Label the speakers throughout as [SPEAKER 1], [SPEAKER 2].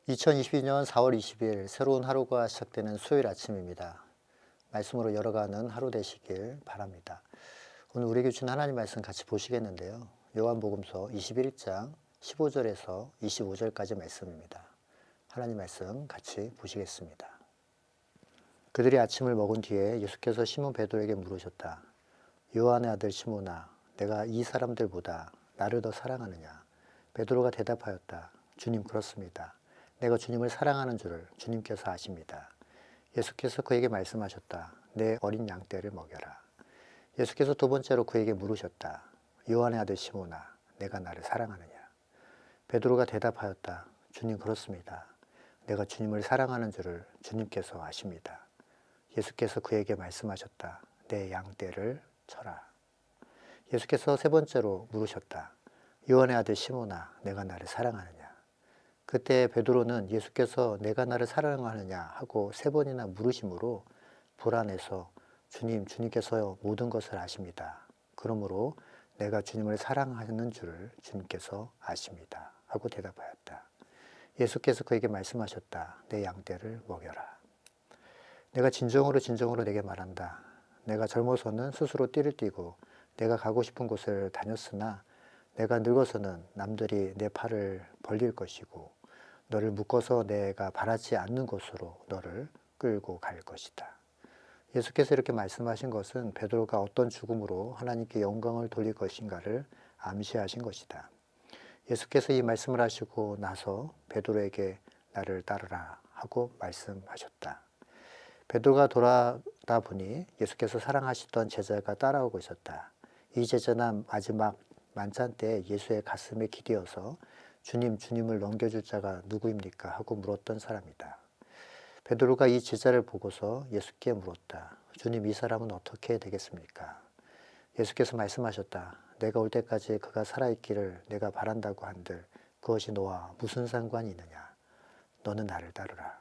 [SPEAKER 1] 2022년 4월 20일 새로운 하루가 시작되는 수요일 아침입니다. 말씀으로 열어가는 하루 되시길 바랍니다. 오늘 우리에게 주신 하나님 말씀 같이 보시겠는데요. 요한복음서 21장 15절에서 25절까지 말씀입니다. 하나님 말씀 같이 보시겠습니다. 그들이 아침을 먹은 뒤에 예수께서 시몬 베드로에게 물으셨다. 요한의 아들 시몬아, 내가 이 사람들보다 나를 더 사랑하느냐? 베드로가 대답하였다. 주님, 그렇습니다. 내가 주님을 사랑하는 줄을 주님께서 아십니다. 예수께서 그에게 말씀하셨다. 내 어린 양떼를 먹여라. 예수께서 두 번째로 그에게 물으셨다. 요한의 아들 시몬아, 내가 나를 사랑하느냐? 베드로가 대답하였다. 주님, 그렇습니다. 내가 주님을 사랑하는 줄을 주님께서 아십니다. 예수께서 그에게 말씀하셨다. 내 양떼를 쳐라. 예수께서 세 번째로 물으셨다. 요한의 아들 시몬아, 내가 나를 사랑하느냐? 그때 베드로는 예수께서 내가 나를 사랑하느냐 하고 세 번이나 물으심으로 불안해서 주님께서 모든 것을 아십니다. 그러므로 내가 주님을 사랑하는 줄을 주님께서 아십니다. 하고 대답하였다. 예수께서 그에게 말씀하셨다. 내 양떼를 먹여라. 내가 진정으로 내게 말한다. 내가 젊어서는 스스로 띠를 띠고 내가 가고 싶은 곳을 다녔으나 내가 늙어서는 남들이 내 팔을 벌릴 것이고 너를 묶어서 내가 바라지 않는 곳으로 너를 끌고 갈 것이다. 예수께서 이렇게 말씀하신 것은 베드로가 어떤 죽음으로 하나님께 영광을 돌릴 것인가를 암시하신 것이다. 예수께서 이 말씀을 하시고 나서 베드로에게 나를 따르라 하고 말씀하셨다. 베드로가 돌아다 보니 예수께서 사랑하시던 제자가 따라오고 있었다. 이 제자는 마지막 만찬 때 예수의 가슴에 기대어서 주님을 넘겨줄 자가 누구입니까? 하고 물었던 사람이다. 베드로가 이 제자를 보고서 예수께 물었다. 주님, 이 사람은 어떻게 되겠습니까? 예수께서 말씀하셨다. 내가 올 때까지 그가 살아있기를 내가 바란다고 한들 그것이 너와 무슨 상관이 있느냐? 너는 나를 따르라.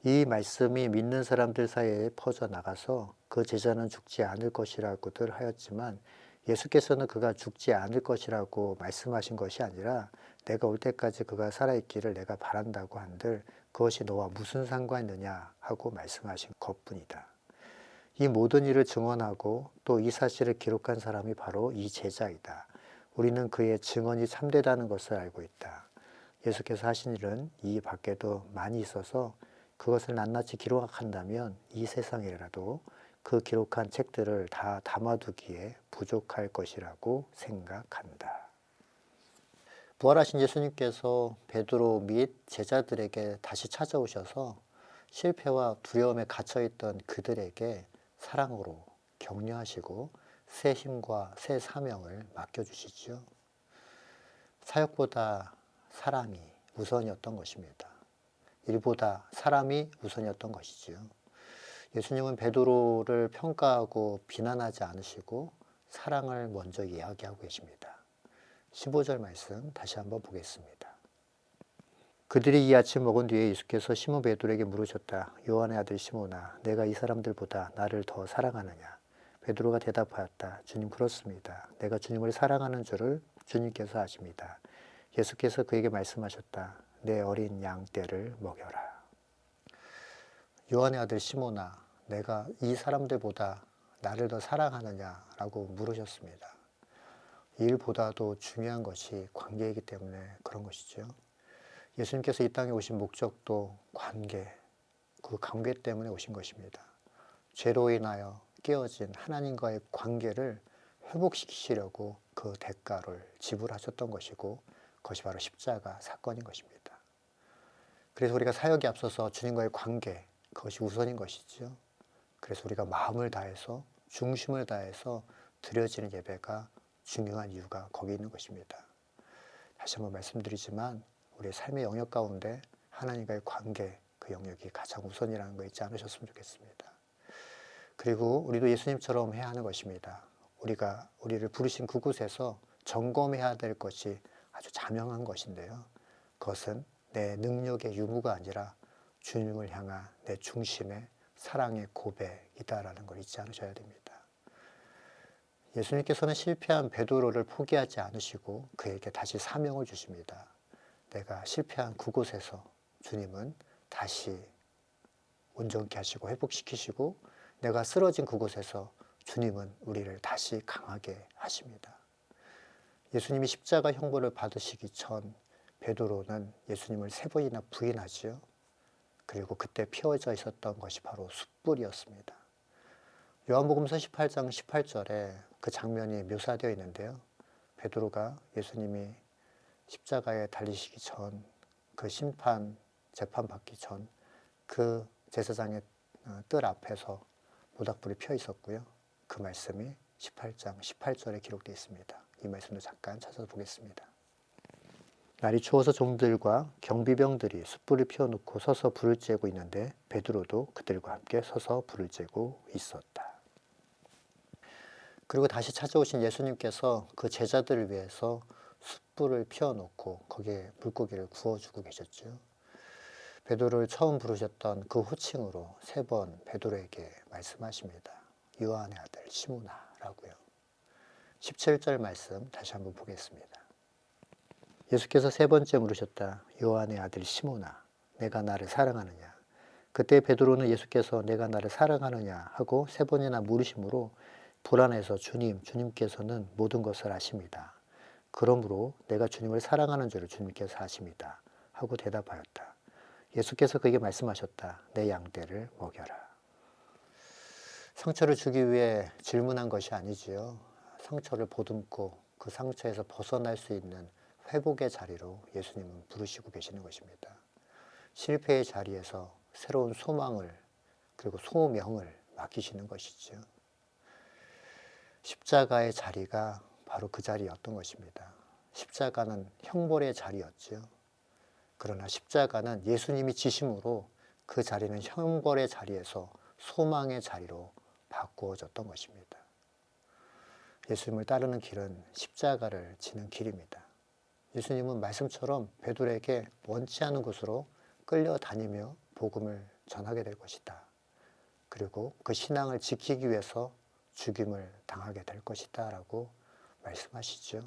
[SPEAKER 1] 이 말씀이 믿는 사람들 사이에 퍼져나가서 그 제자는 죽지 않을 것이라고들 하였지만 예수께서는 그가 죽지 않을 것이라고 말씀하신 것이 아니라 내가 올 때까지 그가 살아있기를 내가 바란다고 한들 그것이 너와 무슨 상관이느냐 하고 말씀하신 것뿐이다. 이 모든 일을 증언하고 또 이 사실을 기록한 사람이 바로 이 제자이다. 우리는 그의 증언이 참되다는 것을 알고 있다. 예수께서 하신 일은 이 밖에도 많이 있어서 그것을 낱낱이 기록한다면 이 세상이라도 그 기록한 책들을 다 담아두기에 부족할 것이라고 생각한다. 부활하신 예수님께서 베드로 및 제자들에게 다시 찾아오셔서 실패와 두려움에 갇혀있던 그들에게 사랑으로 격려하시고 새 힘과 새 사명을 맡겨주시죠. 사역보다 사람이 우선이었던 것입니다. 일보다 사람이 우선이었던 것이지요. 예수님은 베드로를 평가하고 비난하지 않으시고 사랑을 먼저 이야기하고 계십니다. 15절 말씀 다시 한번 보겠습니다. 그들이 이 아침 먹은 뒤에 예수께서 시몬 베드로에게 물으셨다. 요한의 아들 시몬아, 내가 이 사람들보다 나를 더 사랑하느냐? 베드로가 대답하였다. 주님, 그렇습니다. 내가 주님을 사랑하는 줄을 주님께서 아십니다. 예수께서 그에게 말씀하셨다. 내 어린 양떼를 먹여라. 요한의 아들 시몬아, 내가 이 사람들보다 나를 더 사랑하느냐라고 물으셨습니다. 일보다도 중요한 것이 관계이기 때문에 그런 것이죠. 예수님께서 이 땅에 오신 목적도 관계, 그 관계 때문에 오신 것입니다. 죄로 인하여 깨어진 하나님과의 관계를 회복시키시려고 그 대가를 지불하셨던 것이고 그것이 바로 십자가 사건인 것입니다. 그래서 우리가 사역에 앞서서 주님과의 관계, 그것이 우선인 것이죠. 그래서 우리가 마음을 다해서 중심을 다해서 드려지는 예배가 중요한 이유가 거기 있는 것입니다. 다시 한번 말씀드리지만 우리의 삶의 영역 가운데 하나님과의 관계, 그 영역이 가장 우선이라는 거 잊지 않으셨으면 좋겠습니다. 그리고 우리도 예수님처럼 해야 하는 것입니다. 우리를 부르신 그곳에서 점검해야 될 것이 아주 자명한 것인데요. 그것은 내 능력의 유무가 아니라 주님을 향한 내 중심의 사랑의 고백이다라는 걸 잊지 않으셔야 됩니다. 예수님께서는 실패한 베드로를 포기하지 않으시고 그에게 다시 사명을 주십니다. 내가 실패한 그곳에서 주님은 다시 온전케 하시고 회복시키시고, 내가 쓰러진 그곳에서 주님은 우리를 다시 강하게 하십니다. 예수님이 십자가 형벌을 받으시기 전 베드로는 예수님을 3번이나 부인하지요. 그리고 그때 피어져 있었던 것이 바로 숯불이었습니다. 요한복음서 18장 18절에 그 장면이 묘사되어 있는데요. 베드로가 예수님이 십자가에 달리시기 전, 그 재판 받기 전 그 제사장의 뜰 앞에서 모닥불이 펴 있었고요. 그 말씀이 18장 18절에 기록되어 있습니다. 이 말씀도 잠깐 찾아보겠습니다. 날이 추워서 종들과 경비병들이 숯불을 피워놓고 서서 불을 쬐고 있는데 베드로도 그들과 함께 서서 불을 쬐고 있었다. 그리고 다시 찾아오신 예수님께서 그 제자들을 위해서 숯불을 피워놓고 거기에 물고기를 구워주고 계셨죠. 베드로를 처음 부르셨던 그 호칭으로 3번 베드로에게 말씀하십니다. 요한의 아들 시몬아라고요. 17절 말씀 다시 한번 보겠습니다. 예수께서 3번째 물으셨다. 요한의 아들 시몬아, 내가 나를 사랑하느냐? 그때 베드로는 예수께서 내가 나를 사랑하느냐 하고 3번이나 물으심으로 불안해서 주님께서는 모든 것을 아십니다. 그러므로 내가 주님을 사랑하는 줄을 주님께서 아십니다. 하고 대답하였다. 예수께서 그에게 말씀하셨다. 내 양떼를 먹여라. 상처를 주기 위해 질문한 것이 아니지요. 상처를 보듬고 그 상처에서 벗어날 수 있는 회복의 자리로 예수님은 부르시고 계시는 것입니다. 실패의 자리에서 새로운 소망을 그리고 소명을 맡기시는 것이죠. 십자가의 자리가 바로 그 자리였던 것입니다. 십자가는 형벌의 자리였죠. 그러나 십자가는 예수님이 지심으로 그 자리는 형벌의 자리에서 소망의 자리로 바꾸어졌던 것입니다. 예수님을 따르는 길은 십자가를 지는 길입니다. 예수님은 말씀처럼 베드로에게 원치 않은 곳으로 끌려다니며 복음을 전하게 될 것이다. 그리고 그 신앙을 지키기 위해서 죽임을 당하게 될 것이다 라고 말씀하시죠.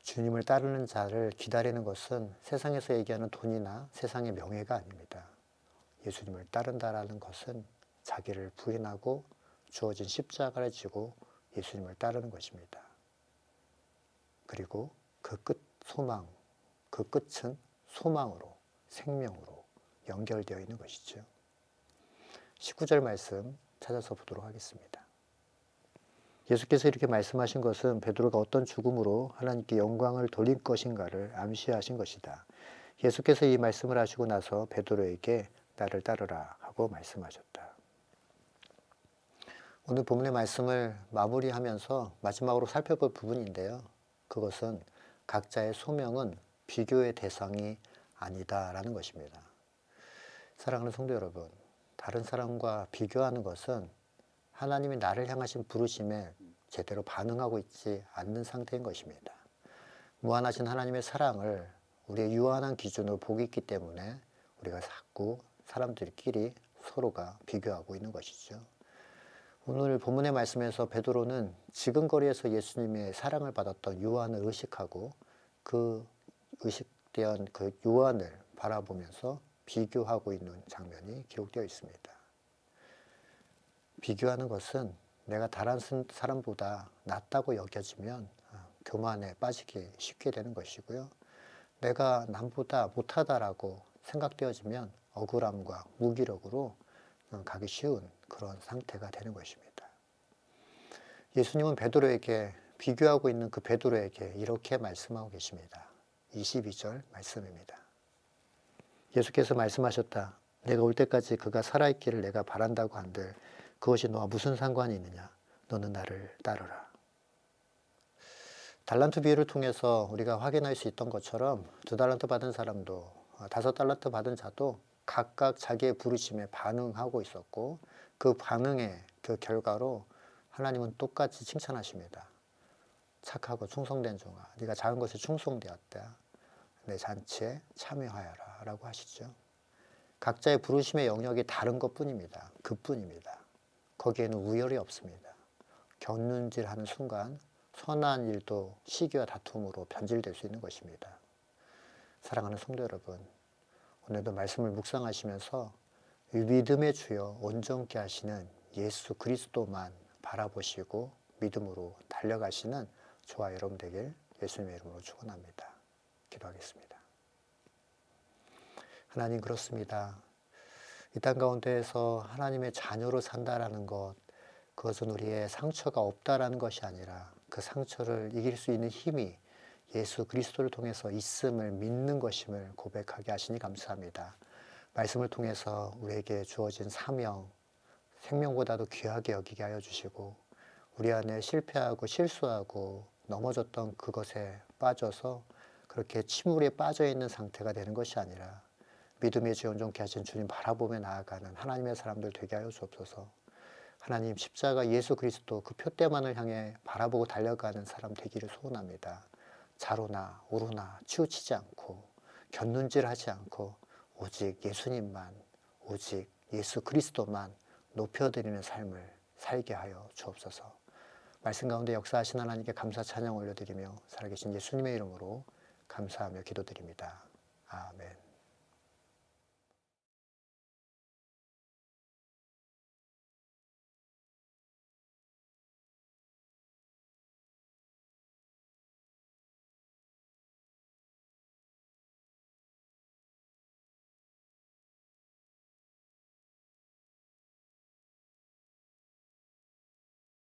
[SPEAKER 1] 주님을 따르는 자를 기다리는 것은 세상에서 얘기하는 돈이나 세상의 명예가 아닙니다. 예수님을 따른다라는 것은 자기를 부인하고 주어진 십자가를 지고 예수님을 따르는 것입니다. 그리고 그 끝은 소망으로, 생명으로 연결되어 있는 것이죠. 19절 말씀 찾아서 보도록 하겠습니다. 예수께서 이렇게 말씀하신 것은 베드로가 어떤 죽음으로 하나님께 영광을 돌릴 것인가를 암시하신 것이다. 예수께서 이 말씀을 하시고 나서 베드로에게 나를 따르라 하고 말씀하셨다. 오늘 본문의 말씀을 마무리하면서 마지막으로 살펴볼 부분인데요. 그것은 각자의 소명은 비교의 대상이 아니다라는 것입니다. 사랑하는 성도 여러분, 다른 사람과 비교하는 것은 하나님이 나를 향하신 부르심에 제대로 반응하고 있지 않는 상태인 것입니다. 무한하신 하나님의 사랑을 우리의 유한한 기준으로 보고 있기 때문에 우리가 자꾸 사람들끼리 서로가 비교하고 있는 것이죠. 오늘 본문의 말씀에서 베드로는 지근거리에서 예수님의 사랑을 받았던 요한을 의식하고 그 의식된 그 요한을 바라보면서 비교하고 있는 장면이 기록되어 있습니다. 비교하는 것은 내가 다른 사람보다 낫다고 여겨지면 교만에 빠지기 쉽게 되는 것이고요. 내가 남보다 못하다라고 생각되어지면 억울함과 무기력으로 가기 쉬운 그런 상태가 되는 것입니다. 예수님은 베드로에게 비교하고 있는 그 베드로에게 이렇게 말씀하고 계십니다. 22절 말씀입니다. 예수께서 말씀하셨다. 내가 올 때까지 그가 살아있기를 내가 바란다고 한들 그것이 너와 무슨 상관이 있느냐? 너는 나를 따르라. 달란트 비유를 통해서 우리가 확인할 수 있던 것처럼 2달란트 받은 사람도 5달란트 받은 자도 각각 자기의 부르심에 반응하고 있었고 그 반응의 그 결과로 하나님은 똑같이 칭찬하십니다. 착하고 충성된 종아, 네가 작은 것에 충성되었다. 내 잔치에 참여하여라 라고 하시죠. 각자의 부르심의 영역이 다른 것뿐입니다. 그뿐입니다. 거기에는 우열이 없습니다. 곁눈질하는 순간 선한 일도 시기와 다툼으로 변질될 수 있는 것입니다. 사랑하는 성도 여러분, 오늘도 말씀을 묵상하시면서 이 믿음의 주여 온전케 하시는 예수 그리스도만 바라보시고 믿음으로 달려가시는 저와 여러분 되길 예수님의 이름으로 축원합니다. 기도하겠습니다. 하나님, 그렇습니다. 이 땅 가운데에서 하나님의 자녀로 산다라는 것, 그것은 우리의 상처가 없다라는 것이 아니라 그 상처를 이길 수 있는 힘이 예수 그리스도를 통해서 있음을 믿는 것임을 고백하게 하시니 감사합니다. 말씀을 통해서 우리에게 주어진 사명, 생명보다도 귀하게 여기게 하여 주시고, 우리 안에 실패하고 실수하고 넘어졌던 그것에 빠져서 그렇게 침울에 빠져 있는 상태가 되는 것이 아니라 믿음의 주 온전케 하신 주님 바라보며 나아가는 하나님의 사람들 되게 하여 주옵소서. 하나님, 십자가 예수 그리스도 그 표대만을 향해 바라보고 달려가는 사람 되기를 소원합니다. 좌로나 우로나 치우치지 않고 곁눈질하지 않고 오직 예수님만, 오직 예수 그리스도만 높여드리는 삶을 살게 하여 주옵소서. 말씀 가운데 역사하신 하나님께 감사 찬양 올려드리며 살아계신 예수님의 이름으로 감사하며 기도드립니다. 아멘.